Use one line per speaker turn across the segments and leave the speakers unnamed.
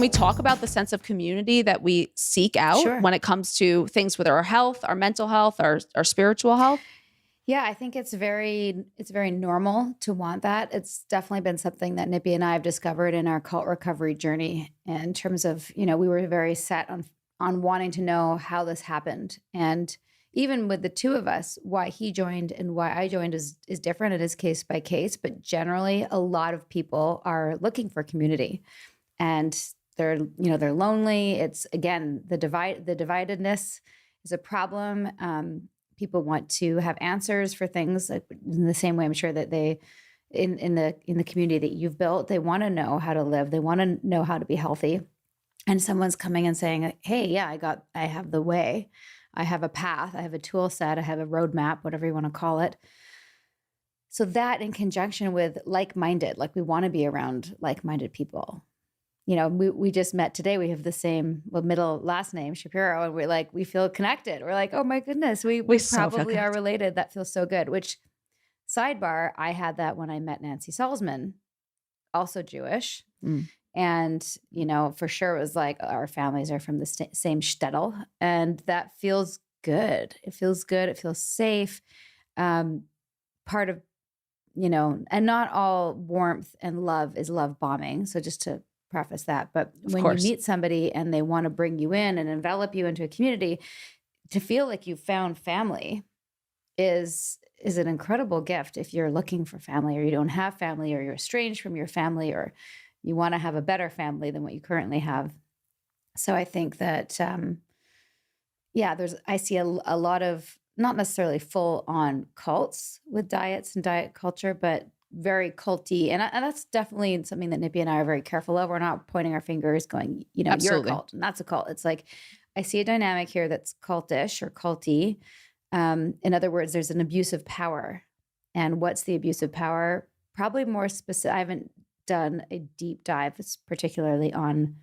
we talk about the sense of community that we seek out when it comes to things with our health, our mental health, our spiritual health?
Yeah, I think it's very normal to want that. It's definitely been something that Nippy and I have discovered in our cult recovery journey in terms of, we were very set on wanting to know how this happened. And even with the two of us, why he joined and why I joined is different. It is case by case, but generally a lot of people are looking for community and they're lonely. It's again, the dividedness is a problem. People want to have answers for things like in the same way I'm sure that they in the community that you've built, they want to know how to live. They want to know how to be healthy. And someone's coming and saying, hey, yeah, I have the way. I have a path. I have a tool set. I have a roadmap, whatever you want to call it. So that in conjunction with like-minded, like we want to be around like-minded people. We just met today. We have the same middle last name, Shapiro, and we feel connected. We're like, oh my goodness, we probably are related. That feels so good. Which, sidebar, I had that when I met Nancy Salzman, also Jewish. And, for sure it was like our families are from the same shtetl. And that feels good. It feels good. It feels safe. Part of, and not all warmth and love is love bombing. So just to preface that, but when you meet somebody and they want to bring you in and envelop you into a community, to feel like you've found family is an incredible gift. If you're looking for family or you don't have family or you're estranged from your family or you want to have a better family than what you currently have. So I think that, I see a lot of, not necessarily full on cults with diets and diet culture, but very culty. And that's definitely something that Nippy and I are very careful of. We're not pointing our fingers going, you're a cult and that's a cult. It's like, I see a dynamic here that's cultish or culty. In other words, there's an abuse of power. And what's the abuse of power? Probably more specific. I haven't done a deep dive, particularly on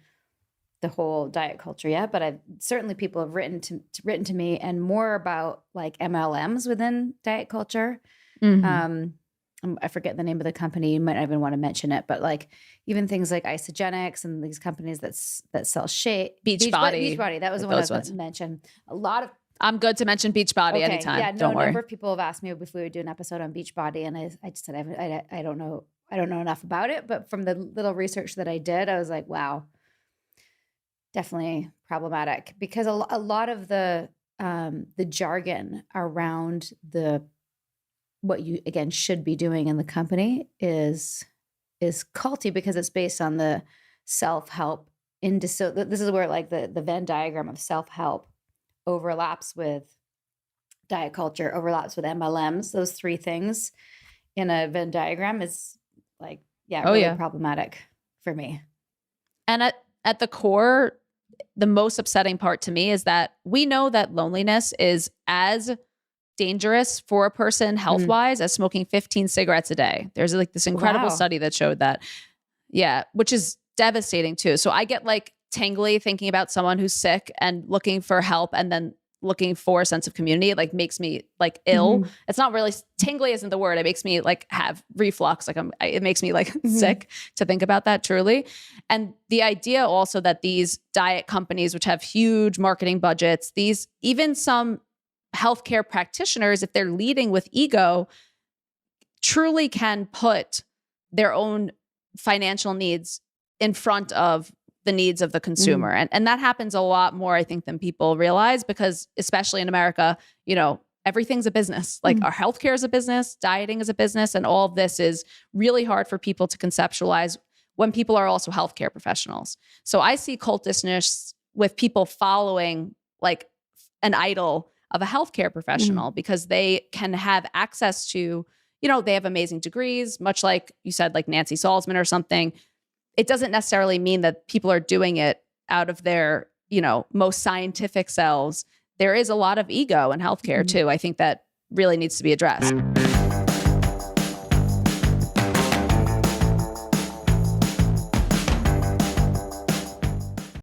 the whole diet culture yet, but certainly people have written to me and more about like MLMs within diet culture. I forget the name of the company. You might not even want to mention it, but like even things like Isogenics and these companies that sell Beachbody. That was the one I was going to mention. A lot of
I'm good to mention Beachbody anytime.
Yeah,
Don't worry.
A number of people have asked me if we would do an episode on Beachbody, and I just said I don't know enough about it. But from the little research that I did, I was like, wow, definitely problematic because a lot of the jargon around what you again should be doing in the company is culty because it's based on the self-help so this is where like the Venn diagram of self-help overlaps with diet culture, overlaps with MLMs. Those three things in a Venn diagram is like, really problematic for me.
And at the core, the most upsetting part to me is that we know that loneliness is as dangerous for a person health-wise as smoking 15 cigarettes a day. There's like this incredible study that showed that. Yeah, which is devastating too. So I get like tingly thinking about someone who's sick and looking for help and then looking for a sense of community. It like makes me like ill. It's not really tingly isn't the word. It makes me like have reflux. Like it makes me like sick to think about that truly. And the idea also that these diet companies, which have huge marketing budgets, even some healthcare practitioners, if they're leading with ego, truly can put their own financial needs in front of the needs of the consumer. And that happens a lot more, I think, than people realize, because especially in America, everything's a business. Like our healthcare is a business, dieting is a business, and all of this is really hard for people to conceptualize when people are also healthcare professionals. So I see cultishness with people following like an idol of a healthcare professional because they can have access to, they have amazing degrees, much like you said, like Nancy Salzman or something. It doesn't necessarily mean that people are doing it out of their, most scientific selves. There is a lot of ego in healthcare too. I think that really needs to be addressed.